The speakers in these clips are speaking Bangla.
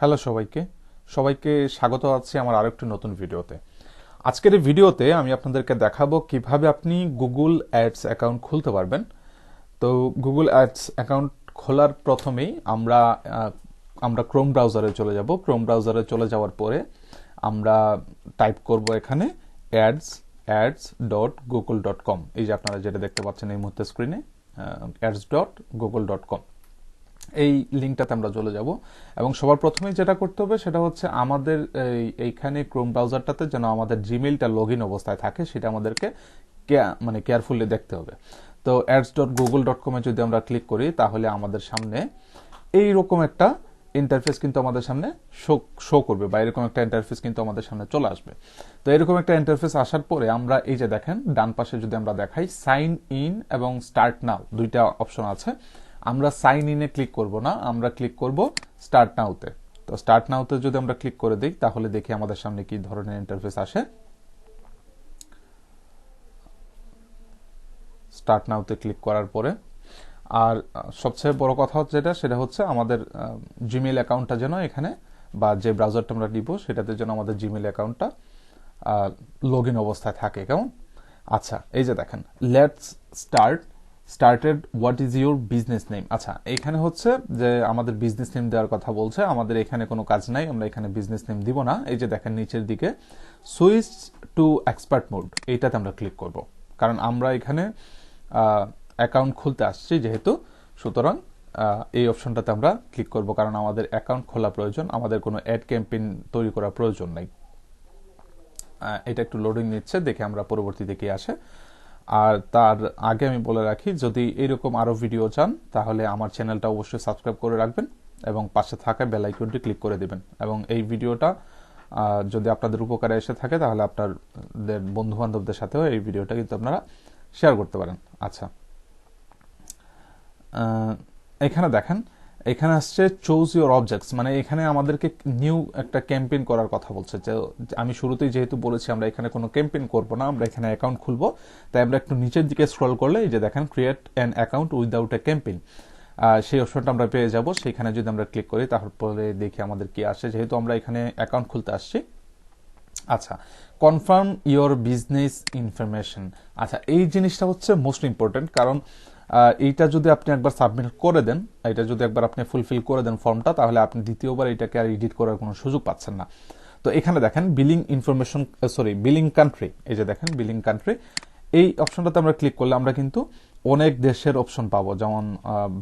হ্যালো সবাইকে সবাইকে স্বাগত আছি আমার আরেকটি নতুন ভিডিওতে। আজকের এই ভিডিওতে আমি আপনাদেরকে দেখাবো কিভাবে আপনি গুগল অ্যাডস অ্যাকাউন্ট খুলতে পারবেন। তো গুগল অ্যাডস অ্যাকাউন্ট খোলার প্রথমেই আমরা ক্রোম ব্রাউজারে চলে যাব। ক্রোম ব্রাউজারে চলে যাওয়ার পরে আমরা টাইপ করব এখানে ads.google.com। এই যে আপনারা যেটা দেখতে পাচ্ছেন এই মুহূর্তে স্ক্রিনে, ads.google.com, এই লিঙ্কটাতে আমরা চলে যাব। এবং সবার প্রথমে যেটা করতে হবে সেটা হচ্ছে আমাদের এইখানে ক্রোম ব্রাউজারটাতে যেন আমাদের জিমেইলটা লগ ইন অবস্থায় থাকে সেটা আমাদেরকে কেয়ারফুলি দেখতে হবে। তো ads.google.com এ যদি আমরা ক্লিক করি তাহলে আমাদের সামনে এইরকম একটা ইন্টারফেস কিন্তু আমাদের সামনে শো করবে, বা এরকম একটা ইন্টারফেস কিন্তু আমাদের সামনে চলে আসবে। তো এরকম একটা ইন্টারফেস আসার পরে আমরা এই যে দেখেন ডান পাশে যদি আমরা দেখাই সাইন ইন এবং স্টার্ট নাও দুইটা অপশন আছে। আমরা সাইন ইনে ক্লিক করব না, আমরা ক্লিক করব স্টার্ট নাওতে। তো স্টার্ট নাওতে যদি আমরা ক্লিক করে দিই তাহলে দেখি আমাদের সামনে কি ধরনের ইন্টারফেস আসে। স্টার্ট নাওতে ক্লিক করার পরে আর সবচেয়ে বড় কথা হচ্ছে সেটা হচ্ছে আমাদের জিমেইল অ্যাকাউন্টটা যেন এখানে, বা যে ব্রাউজারটা আমরা দিব সেটাতে যেন আমাদের জিমেইল অ্যাকাউন্টটা লগ ইন অবস্থায় থাকে। কেমন? আচ্ছা, এই যে দেখেন let's started what is your business name. আচ্ছা, এখানে হচ্ছে যে আমাদের বিজনেস নেম দেওয়ার কথা বলছে। আমাদের এখানে কোনো কাজ নাই, আমরা এখানে বিজনেস নেম দিব না। এই যে দেখেন নিচের দিকে সুইচ টু এক্সপার্ট মোড, এইটাতে আমরা ক্লিক করব, কারণ আমরা এখানে অ্যাকাউন্ট খুলতে আসছি যেহেতু, সুতরাং এই অপশনটাতে আমরা ক্লিক করব, কারণ আমাদের অ্যাকাউন্ট খোলা প্রয়োজন, আমাদের কোনো অ্যাড ক্যাম্পেইন তৈরি করার প্রয়োজন নাই। এটা একটু লোডিং নিচ্ছে, দেখে আমরা পরবর্তীতে কি আসে। আর তার আগে আমি বলে রাখি, যদি এরকম আরো ভিডিও চান তাহলে আমার চ্যানেলটা অবশ্যই সাবস্ক্রাইব করে রাখবেন এবং পাশে থাকা বেল আইকনটি ক্লিক করে দিবেন। এবং এই ভিডিওটা যদি আপনাদের উপকারে এসে থাকে তাহলে আপনাদের বন্ধু বান্ধবদের সাথেও এই ভিডিওটা কিন্তু আপনারা শেয়ার করতে পারেন। আচ্ছা, এখানে দেখেন, এখানে আসছে চুজ ইউর অবজেক্টস, মানে এখানে আমাদেরকে নিউ একটা ক্যাম্পেইন করার কথা বলছে। যে আমি শুরুতেই যেহেতু বলেছি আমরা এখানে কোনো ক্যাম্পেইন করব না, আমরা এখানে অ্যাকাউন্ট খুলবো, তাই আমরা একটু নিচের দিকে স্ক্রল করলে এই যে দেখেন create an account without a campaign, সেই অপশনটা আমরা পেয়ে যাব। সেখানে যদি আমরা ক্লিক করি তারপরে দেখি আমাদের কি আসে, যেহেতু আমরা এখানে অ্যাকাউন্ট খুলতে আসছি। আচ্ছা, কনফার্ম ইওর বিজনেস ইনফরমেশন। আচ্ছা, এই জিনিসটা হচ্ছে মোস্ট ইম্পর্টেন্ট, কারণ এইটা যদি আপনি একবার সাবমিট করে দেন, এটা যদি একবার আপনি ফুলফিল করে দেন ফর্মটা, তাহলে আপনি দ্বিতীয়বার এটাকে আর এডিট করার কোনো সুযোগ পাচ্ছেন না। তো এখানে দেখেন বিলিং ইনফরমেশন, বিলিং কান্ট্রি, এই যে দেখেন বিলিং কান্ট্রি, এই অপশনটাতে আমরা ক্লিক করলে আমরা কিন্তু অনেক দেশের অপশন পাবো, যেমন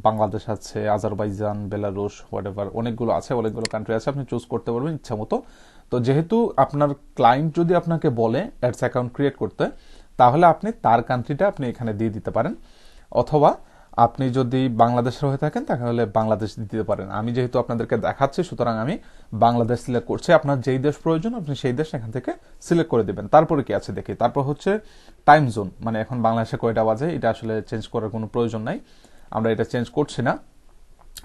বাংলাদেশ আছে, আজারবাইজান, বেলারুশ, হোয়াটএভার, অনেকগুলো আছে, অনেকগুলো কান্ট্রি আছে, আপনি চুজ করতে পারবেন ইচ্ছা মতো। তো যেহেতু আপনার ক্লায়েন্ট যদি আপনাকে বলে অ্যাডস অ্যাকাউন্ট ক্রিয়েট করতে, তাহলে আপনি তার কান্ট্রিটা আপনি এখানে দিয়ে দিতে পারেন, অথবা আপনি যদি বাংলাদেশের হয়ে থাকেন তাহলে বাংলাদেশ দিতে পারেন। আমি যেহেতু আপনাদেরকে দেখাচ্ছি সুতরাং আমি বাংলাদেশ সিলেক্ট করছি। আপনার যেই দেশ প্রয়োজন আপনি সেই দেশ এখান থেকে সিলেক্ট করে দিবেন। তারপরে কি আছে দেখি, তারপর হচ্ছে টাইম জোন, মানে এখন বাংলাদেশে কয়টা বাজে এটা আসলে চেঞ্জ করার কোনো প্রয়োজন নাই, আমরা এটা চেঞ্জ করছি না।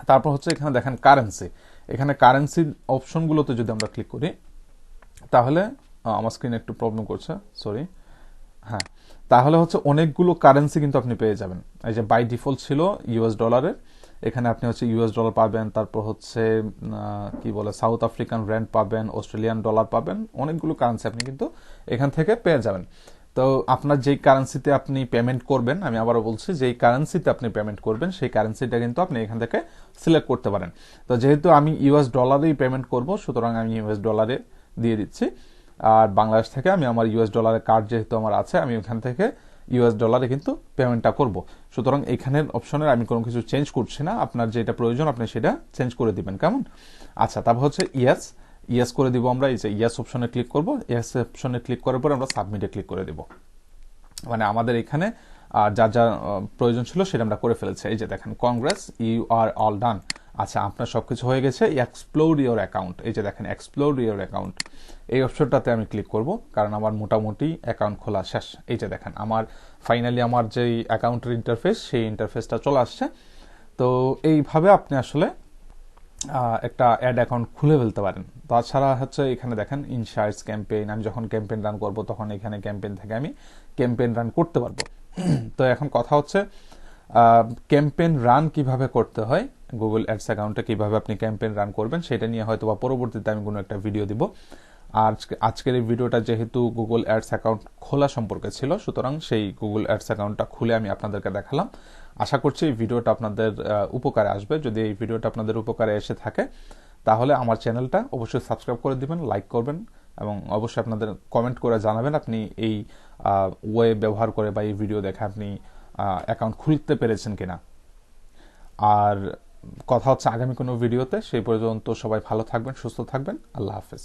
তারপর হচ্ছে এখানে দেখেন কারেন্সি, এখানে কারেন্সি অপশনগুলোতে যদি আমরা ক্লিক করি তাহলে আমার স্ক্রিনে একটু প্রবলেম করছে, সরি। হ্যাঁ, তাহলে হচ্ছে অনেকগুলো কারেন্সি কিন্তু আপনি পেয়ে যাবেন। এই যে বাই ডিফল্ট ছিল ইউএস ডলারের, এখানে আপনি হচ্ছে ইউএস ডলার পাবেন, তারপর হচ্ছে কি বলে সাউথ আফ্রিকান র্যান্ড পাবেন, অস্ট্রেলিয়ান ডলার পাবেন, অনেকগুলো কারেন্সি আপনি কিন্তু এখান থেকে পেয়ে যাবেন। তো আপনার যেই কারেন্সিতে আপনি পেমেন্ট করবেন, আমি আবারও বলছি, যেই কারেন্সিতে আপনি পেমেন্ট করবেন সেই কারেন্সিটা কিন্তু আপনি এখান থেকে সিলেক্ট করতে পারেন। তো যেহেতু আমি ইউএস ডলারেই পেমেন্ট করব সুতরাং আমি ইউএস ডলারে দিয়ে দিচ্ছি। আর বাংলাদেশ থেকে আমি আমার ইউএস ডলারের কার্ড যেহেতু আমার আছে, আমি ওখান থেকে ইউএস ডলারে কিন্তু পেমেন্টটা করব। সুতরাং এখানের অপশনের আমি কোনো কিছু চেঞ্জ করছি না, আপনার যেটা প্রয়োজন আপনি সেটা চেঞ্জ করে দিবেন। কেমন? আচ্ছা, তারপর হচ্ছে ইয়েস করে দিব আমরা। এই যে ইয়েস অপশনে ক্লিক করব, ইয়েস অপশনে ক্লিক করার পর আমরা সাবমিটে ক্লিক করে দিব। মানে আমাদের এখানে যা যা প্রয়োজন ছিল সেটা আমরা করে ফেলেছি। এই যে দেখেন Congress, you are all done. আচ্ছা, আপনার সবকিছু হয়ে গেছে। এক্সপ্লোর ইওর অ্যাকাউন্ট, এই যে দেখেন এক্সপ্লোর ইওর অ্যাকাউন্ট, এই অপশনটাতে আমি ক্লিক করব, কারণ আমার মোটামুটি অ্যাকাউন্ট খোলা শেষ। এই যে দেখেন আমার ফাইনালি আমার যেই অ্যাকাউন্টের ইন্টারফেস সেই ইন্টারফেসটা চলে আসছে। তো এইভাবে আপনি আসলে একটা অ্যাড অ্যাকাউন্ট খুলে ফেলতে পারেন। তাছাড়া হচ্ছে এখানে দেখেন ইনসাইটস ক্যাম্পেইন, আমি যখন ক্যাম্পেইন রান করব তখন এখানে ক্যাম্পেইন থেকে আমি ক্যাম্পেইন রান করতে পারবো। তো এখন কথা হচ্ছে ক্যাম্পেইন রান কিভাবে করতে হয় গুগল অ্যাডস অ্যাকাউন্টে কিভাবে আপনি ক্যাম্পেইন রান করবেন সেটা নিয়ে হয়তো বা পরবর্তীতে আমি কোনো একটা ভিডিও দিব। আর আজকের এই ভিডিওটা যেহেতু গুগল অ্যাডস অ্যাকাউন্ট খোলা সম্পর্কে ছিল, সুতরাং সেই গুগল অ্যাডস অ্যাকাউন্টটা খুলে আমি আপনাদেরকে দেখালাম। আশা করছি এই ভিডিওটা আপনাদের উপকারে আসবে। যদি এই ভিডিওটা আপনাদের উপকারে এসে থাকে তাহলে আমার চ্যানেলটা অবশ্যই সাবস্ক্রাইব করে দিবেন, লাইক করবেন এবং অবশ্যই আপনাদের কমেন্ট করে জানাবেন আপনি এই ওয়ে ব্যবহার করে বা এই ভিডিও দেখে আপনি অ্যাকাউন্ট খুলতে পেরেছেন কিনা। আর কথা হচ্ছে আগামী কোনো ভিডিওতে। সেই পর্যন্ত সবাই ভালো থাকবেন, সুস্থ থাকবেন। আল্লাহ হাফেজ।